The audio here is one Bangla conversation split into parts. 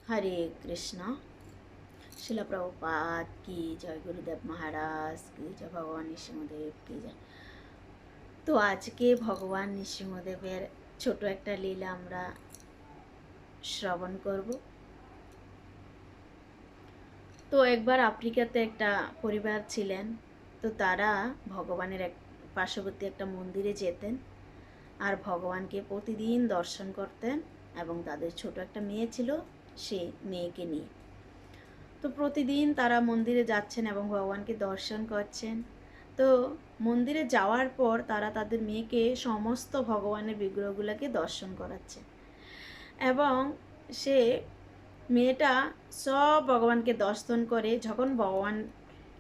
हरे कृष्णा। शिला प्रभुपाद की जय, गुरुदेव महाराज की जय, भगवान नृसिंहदेव की जय। তো আজকে ভগবান নৃসিংহদেবের ছোট একটা লীলা আমরা শ্রবণ করব। তো একবার আফ্রিকাতে একটা পরিবার ছিলেন। তো তারা ভগবানের এক পার্শ্ববর্তী একটা মন্দিরে যেতেন আর ভগবানকে প্রতিদিন দর্শন করতেন এবং তাদের ছোট একটা মেয়ে ছিল, সেই মেয়েকে নিয়ে। তো প্রতিদিন তারা মন্দিরে যাচ্ছেন এবং ভগবানকে দর্শন করছেন। তো মন্দিরে যাওয়ার পর তারা তাদের মেয়েকে সমস্ত ভগবানের বিগ্রহগুলোকে দর্শন করাচ্ছে এবং সে মেয়েটা সব ভগবানকে দর্শন করে যখন ভগবান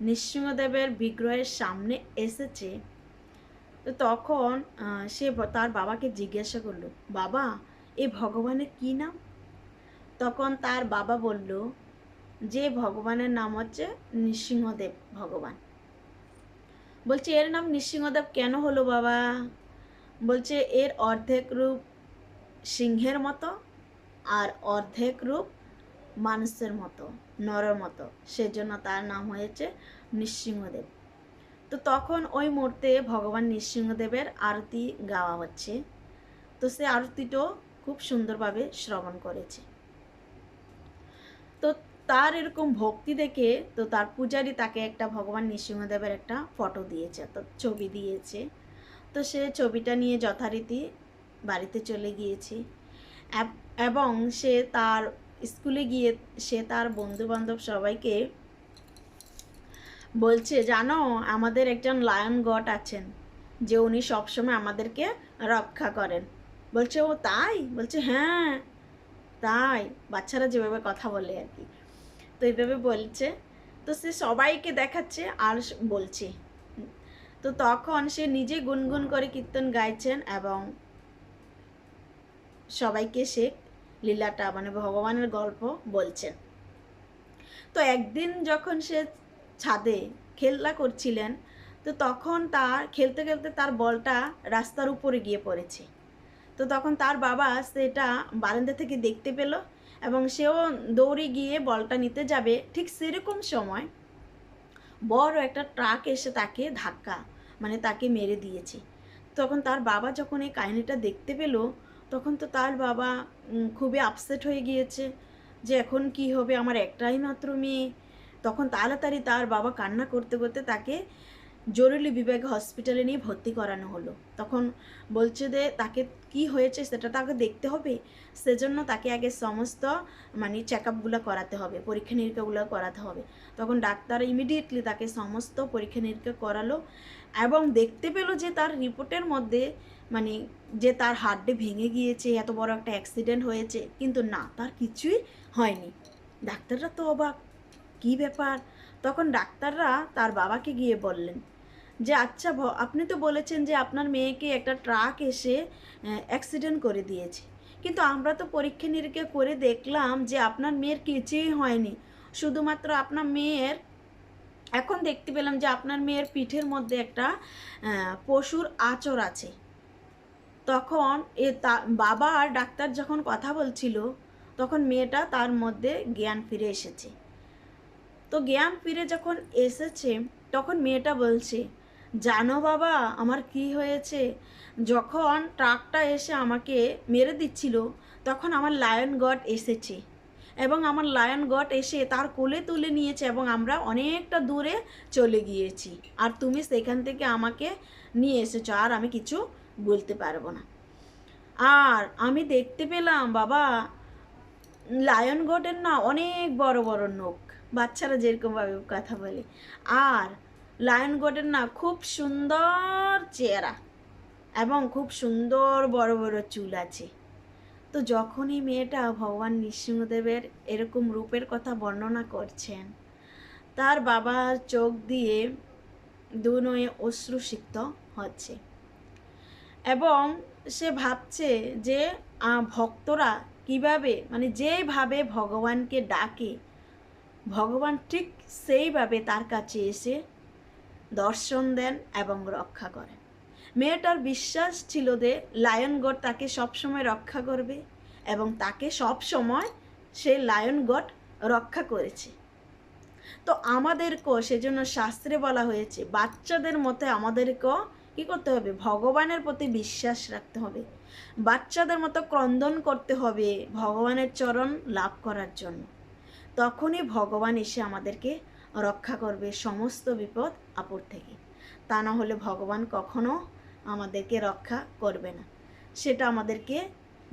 নৃসিংহদেবের বিগ্রহের সামনে এসেছে, তো তখন সে তার বাবাকে জিজ্ঞাসা করলো, বাবা এই ভগবানের কী নাম? তখন তার বাবা বলল যে ভগবানের নাম হচ্ছে নৃসিংহদেব ভগবান। বলছে এর নাম নৃসিংহদেব কেন হলো বাবা? বলছে এর অর্ধেক রূপ সিংহের মতো আর অর্ধেক রূপ মানুষের মতো, নরের মতো, সেজন্য তার নাম হয়েছে নৃসিংহদেব। তো তখন ওই মুহূর্তে ভগবান নৃসিংহদেবের আরতি গাওয়া হচ্ছে। তো সে আরতিটাও খুব সুন্দরভাবে শ্রবণ করেছে। তো তার এরকম ভক্তি দেখে তো তার পূজারী তাকে একটা ভগবান নৃসিংহদেবের একটা ফটো দিয়েছে, তো ছবি দিয়েছে। তো সে ছবিটা নিয়ে যথারীতি বাড়িতে চলে গিয়েছে এবং সে তার স্কুলে গিয়ে সে তার বন্ধুবান্ধব সবাইকে বলছে, জানো আমাদের একজন লায়ন গড আছেন যে উনি সবসময় আমাদেরকে রক্ষা করেন। বলছে ও তাই? বলছে হ্যাঁ তাই। বাচ্চারা যেভাবে কথা বলে আর কি, তো এইভাবে বলছে। তো সে সবাইকে দেখাচ্ছে আর বলছে। তো তখন সে নিজে গুনগুন করে কীর্তন গাইছেন এবং সবাইকে সে লীলাটা মানে ভগবানের গল্প বলছেন। তো একদিন যখন সে ছাদে খেলা করছিলেন, তো তখন তার খেলতে খেলতে তার বলটা রাস্তার উপরে গিয়ে পড়েছে। তো তখন তার বাবা সেটা বারান্দা থেকে দেখতে পেল এবং সেও দৌড়ে গিয়ে বলটা নিতে যাবে, ঠিক সেরকম সময় বড় একটা ট্রাক এসে তাকে ধাক্কা মানে তাকে মেরে দিয়েছে। তখন তার বাবা যখন এই কাহিনিটা দেখতে পেল, তখন তো তার বাবা খুবই আপসেট হয়ে গিয়েছে যে এখন কি হবে, আমার একটাই মাত্র মেয়ে। তখন তাড়াতাড়ি তার বাবা কান্না করতে করতে তাকে জরুরি বিভাগ হসপিটালে নিয়ে ভর্তি করানো হলো। তখন বলছে যে তাকে কি হয়েছে সেটা তাকে দেখতে হবে, সেজন্য তাকে আগে সমস্ত মানে চেক আপগুলো করাতে হবে, পরীক্ষা নিরীক্ষাগুলো করাতে হবে। তখন ডাক্তার ইমিডিয়েটলি তাকে সমস্ত পরীক্ষা নিরীক্ষা করালো এবং দেখতে পেলো যে তার রিপোর্টের মধ্যে মানে যে তার হার্টে ভেঙে গিয়েছে, এত বড় একটা অ্যাক্সিডেন্ট হয়েছে, কিন্তু না, তার কিছুই হয়নি। ডাক্তাররা তো অবাক, কী ব্যাপার? তখন ডাক্তাররা তার বাবাকে গিয়ে বললেন যে আচ্ছা আপনি তো বলেছেন যে আপনার মেয়েকে একটা ট্রাক এসে অ্যাক্সিডেন্ট করে দিয়েছে, কিন্তু আমরা তো পরীক্ষা নিরীক্ষা করে দেখলাম যে আপনার মেয়ের কিছুই হয়নি, শুধুমাত্র আপনার মেয়ের এখন দেখতে পেলাম যে আপনার মেয়ের পিঠের মধ্যে একটা পশুর আঁচড় আছে। তখন বাবা আর ডাক্তার যখন কথা বলছিল, তখন মেয়েটা তার মধ্যে জ্ঞান ফিরে এসেছে। তো জ্ঞান ফিরে যখন এসেছে তখন মেয়েটা বলছে, জানো বাবা আমার কি হয়েছে? যখন ট্রাকটা এসে আমাকে মেরে দিচ্ছিল তখন আমার লায়ন গড এসেছে এবং আমার লায়ন গড এসে তার কোলে তুলে নিয়েছে এবং আমরা অনেকটা দূরে চলে গিয়েছি, আর তুমি সেখান থেকে আমাকে নিয়ে এসেছো, আর আমি কিছু বলতে পারবো না। আর আমি দেখতে পেলাম বাবা লায়ন গডের না অনেক বড় বড় নখ, বাচ্চারা যেরকমভাবে কথা বলে, আর লায়ন গডের না খুব সুন্দর চেহারা এবং খুব সুন্দর বড় বড় চুল আছে। তো যখনই মেয়েটা ভগবান নৃসিংহদেবের এরকম রূপের কথা বর্ণনা করছেন, তার বাবার চোখ দিয়ে দু নয়ে অশ্রুসিক্ত হচ্ছে এবং সে ভাবছে যে ভক্তরা কিভাবে মানে যেভাবে ভগবানকে ডাকে, ভগবান ঠিক সেইভাবে তার কাছে এসে দর্শন দেন এবং রক্ষা করেন। মেয়েটার বিশ্বাস ছিল যে লায়ন গড তাকে সবসময় রক্ষা করবে এবং তাকে সব সময় সেই লায়ন গড রক্ষা করেছে। তো আমাদেরকেও সেজন্য শাস্ত্রে বলা হয়েছে বাচ্চাদের মতো আমাদেরকেও কী করতে হবে, ভগবানের প্রতি বিশ্বাস রাখতে হবে, বাচ্চাদের মতো ক্রন্দন করতে হবে ভগবানের চরণ লাভ করার জন্য। তখনই ভগবান এসে আমাদেরকে রক্ষা করবে সমস্ত বিপদ আপদ থেকে। তা না হলে ভগবান কখনো আমাদেরকে রক্ষা করবে না। সেটা আমাদেরকে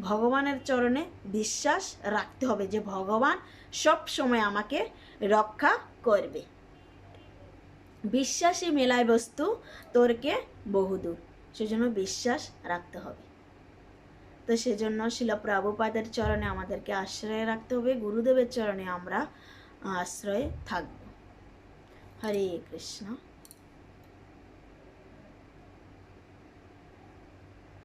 ভগবানের চরণে বিশ্বাস রাখতে হবে যে ভগবান সব সময় আমাকে রক্ষা করবে। বিশ্বাসী মেলায় বস্তু তোরকে বহুদূর, সেজন্য বিশ্বাস রাখতে হবে। তো সেজন্য শিল প্রভুপাদের চরণে আমাদেরকে আশ্রয় রাখতে হবে, গুরুদেবের চরণে আমরা আশ্রয়ে থাকব। হরে কৃষ্ণ।